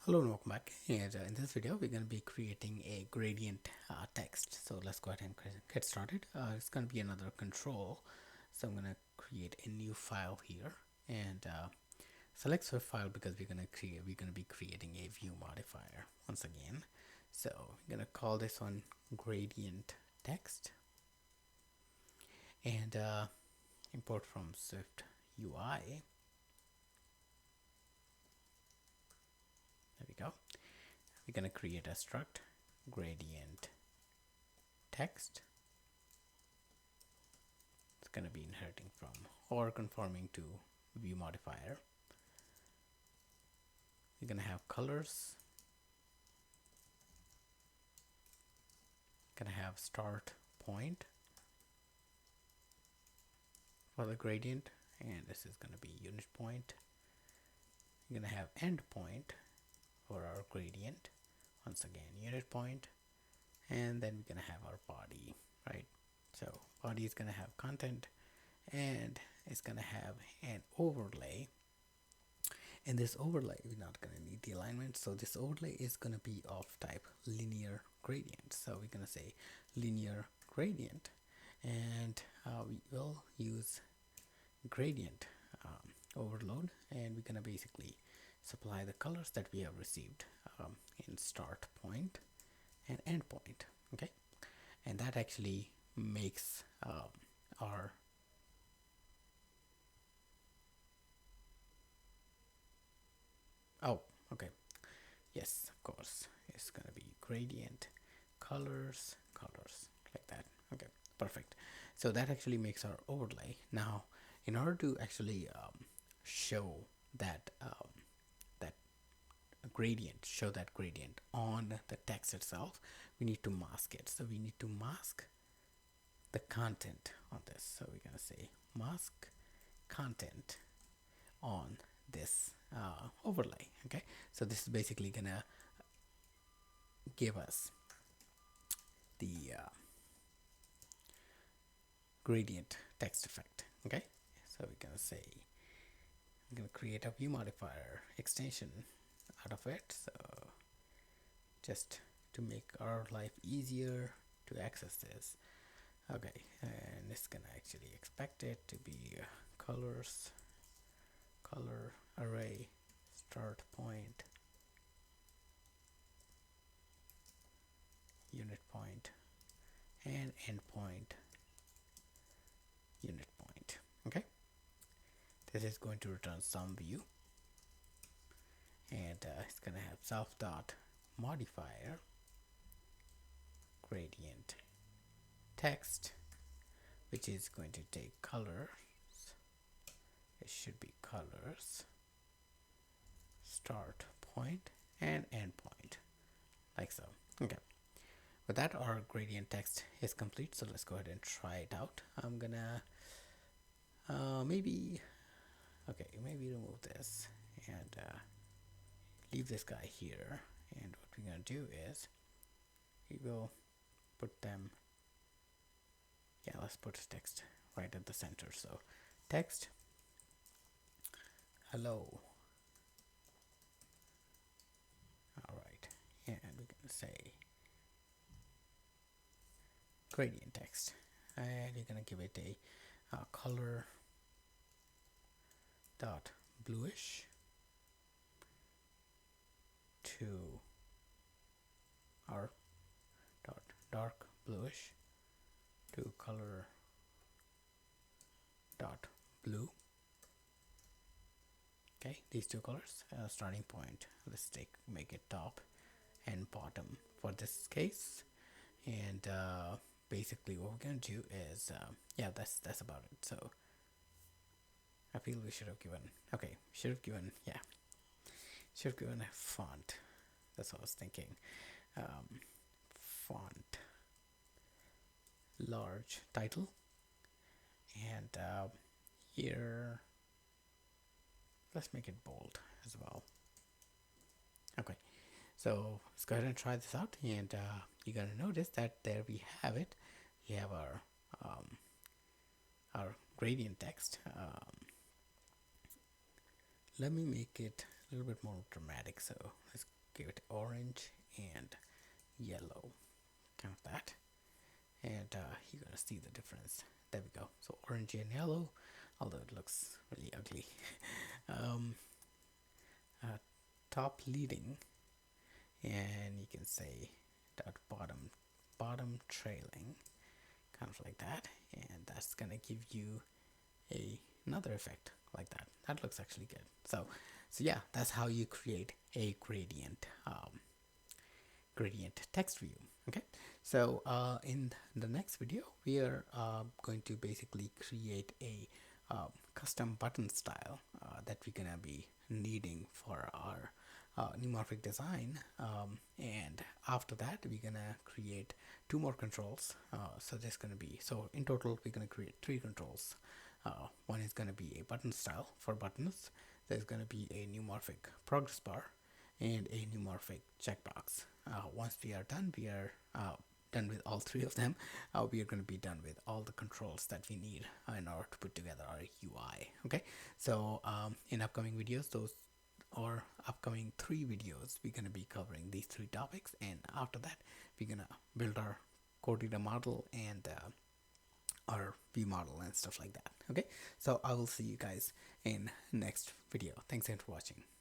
Hello and welcome back. And in this video, we're going to be creating a gradient text. So let's go ahead and get started. It's going to be another control. So I'm going to create a new file here and select Swift file because we're going to be creating a view modifier once again. So we're going to call this one gradient text and import from SwiftUI. There we go. We're going to create a struct gradient text. It's going to be inheriting from or conforming to view modifier. We're going to have colors. Going to have start point for the gradient, and this is going to be unit point. We're going to have end point for our gradient, once again unit point, and then we're going to have our body, right? So body is going to have content and it's going to have an overlay, and this overlay we're not going to need the alignment, so this overlay is going to be of type linear gradient. So we're going to say linear gradient, and we will use gradient overload, and we're going to basically supply the colors that we have received in start point and end point. Okay, and that actually makes our yes, of course, it's going to be gradient colors like that. Okay, perfect. So that actually makes our overlay. Now in order to actually show that show that gradient on the text itself, we need to mask it. So we need to mask the content on this. So we're gonna say mask content on this overlay. Okay, so this is basically gonna give us the gradient text effect. Okay, so we're gonna say I'm gonna create a view modifier extension out of it, so just to make our life easier to access this. Okay, and it's gonna actually expect it to be colors, color array, start point, unit point, and end point, unit point. Okay, this is going to return some view, and it's gonna have self dot modifier gradient text, which is going to take colors. It should be colors, start point, and end point, like so. Okay, with that, our gradient text is complete. So let's go ahead and try it out. I'm gonna maybe remove this and leave this guy here, and what we're gonna do is we will put them, let's put text right at the center. So text hello. All right, and we're gonna say gradient text, and you're gonna give it a color dot bluish to our dot dark bluish to color dot blue. Okay, these two colors, starting point, let's make it top and bottom for this case, and basically what we're gonna do is that's about it. So I feel we should have given a font. That's what I was thinking. Font large title, and here let's make it bold as well. Okay, so let's go ahead and try this out, and you're gonna notice that there we have it. We have our gradient text. Let me make it a little bit more dramatic. So let's give it orange and yellow, kind of that, and you're gonna see the difference. There we go. So orange and yellow, although it looks really ugly. um, Top leading, and you can say dot bottom trailing, kind of like that, and that's gonna give you another effect like that. That looks actually good. So yeah, that's how you create a gradient text view. Okay, so in the next video we are going to basically create a custom button style that we're gonna be needing for our Neumorphic design, and after that we're gonna create two more controls. So there's gonna be, so in total we're gonna create three controls. One is gonna be a button style for buttons. There's gonna be a Neumorphic progress bar and a Neumorphic checkbox. Once we are done, done with all three of them. We are going to be done with all the controls that we need in order to put together our UI. Okay, so in upcoming videos, or upcoming 3 videos, we're going to be covering these 3 topics, and after that we're going to build our CoreData model and our view model and stuff like that. Okay, so I will see you guys in next video. Thanks again for watching.